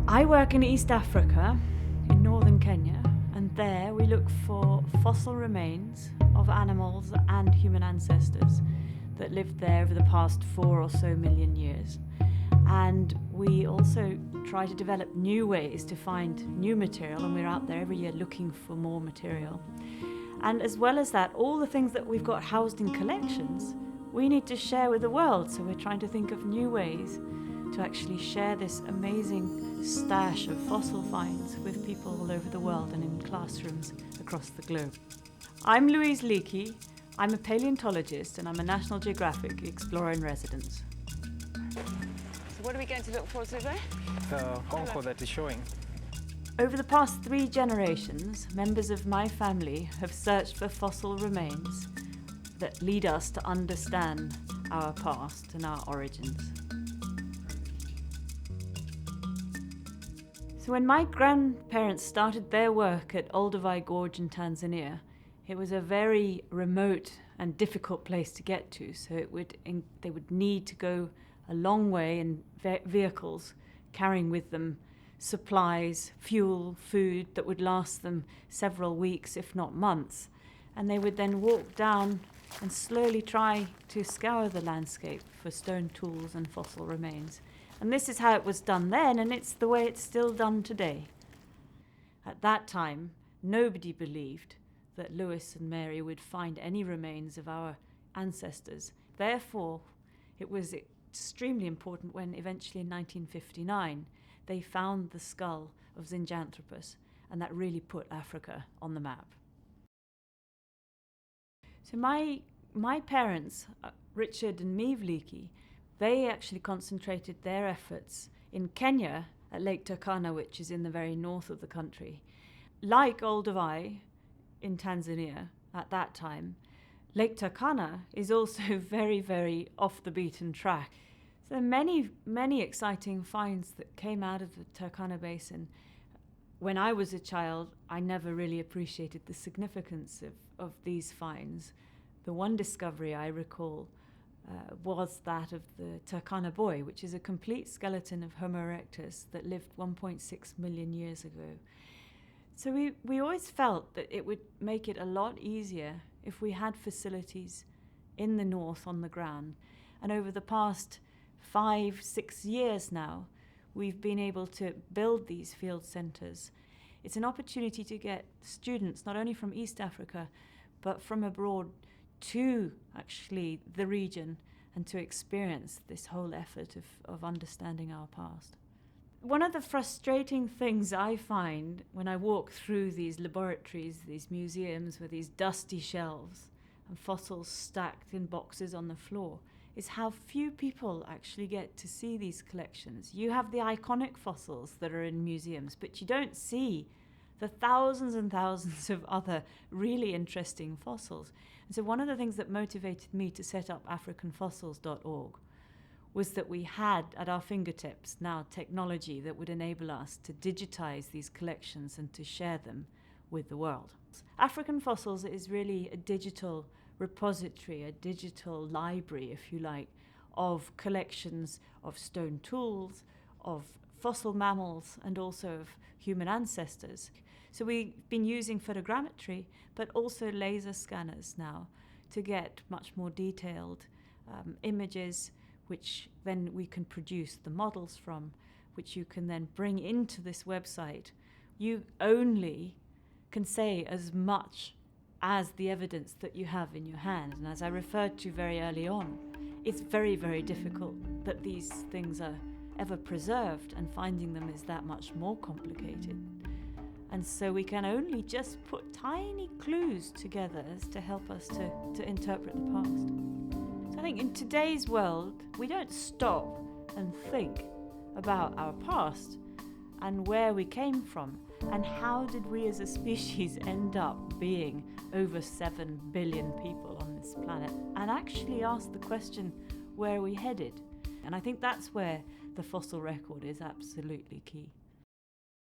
I work in East Africa, in northern Kenya, and there we look for fossil remains of animals and human ancestors that lived there over the past 4 or so million years. And we also try to develop new ways to find new material, and we're out there every year looking for more material. And as well as that, all the things that we've got housed in collections, we need to share with the world. So we're trying to think of new ways to actually share this amazing stash of fossil finds with people all over the world and in classrooms across the globe. I'm Louise Leakey. I'm a paleontologist and I'm a National Geographic Explorer in Residence. So what are we going to look for today? The honko that is showing. Over the past 3 generations, members of my family have searched for fossil remains that lead us to understand our past and our origins. So when my grandparents started their work at Olduvai Gorge in Tanzania, it was a very remote and difficult place to get to. So they would need to go a long way in vehicles, carrying with them supplies, fuel, food that would last them several weeks, if not months. And they would then walk down and slowly try to scour the landscape for stone tools and fossil remains. And this is how it was done then, and it's the way it's still done today. At that time, nobody believed that Lewis and Mary would find any remains of our ancestors. Therefore, it was extremely important when eventually in 1959, they found the skull of Zinjanthropus, and that really put Africa on the map. So my parents, Richard and Louise Leakey, they actually concentrated their efforts in Kenya at Lake Turkana, which is in the very north of the country. Like Olduvai in Tanzania at that time, Lake Turkana is also very, very off the beaten track. So many, many exciting finds that came out of the Turkana Basin. When I was a child, I never really appreciated the significance of these finds. The one discovery I recall was that of the Turkana boy, which is a complete skeleton of Homo erectus that lived 1.6 million years ago. So we always felt that it would make it a lot easier if we had facilities in the north on the ground. And over the past 5-6 years now, we've been able to build these field centres. It's an opportunity to get students, not only from East Africa, but from abroad, to actually the region and to experience this whole effort of understanding our past. One of the frustrating things I find when I walk through these laboratories, these museums with these dusty shelves and fossils stacked in boxes on the floor, is how few people actually get to see these collections. You have the iconic fossils that are in museums, but you don't see the thousands and thousands of other really interesting fossils. And so one of the things that motivated me to set up AfricanFossils.org was that we had at our fingertips now technology that would enable us to digitize these collections and to share them with the world. African Fossils is really a digital repository, a digital library, if you like, of collections of stone tools, of fossil mammals, and also of human ancestors. So we've been using photogrammetry, but also laser scanners now to get much more detailed images, which then we can produce the models from, which you can then bring into this website. You only can say as much as the evidence that you have in your hand. And as I referred to very early on, it's very, very difficult that these things are ever preserved, and finding them is that much more complicated. And so we can only just put tiny clues together to help us to interpret the past. So I think in today's world, we don't stop and think about our past and where we came from and how did we as a species end up being over 7 billion people on this planet, and actually ask the question, where are we headed? And I think that's where the fossil record is absolutely key.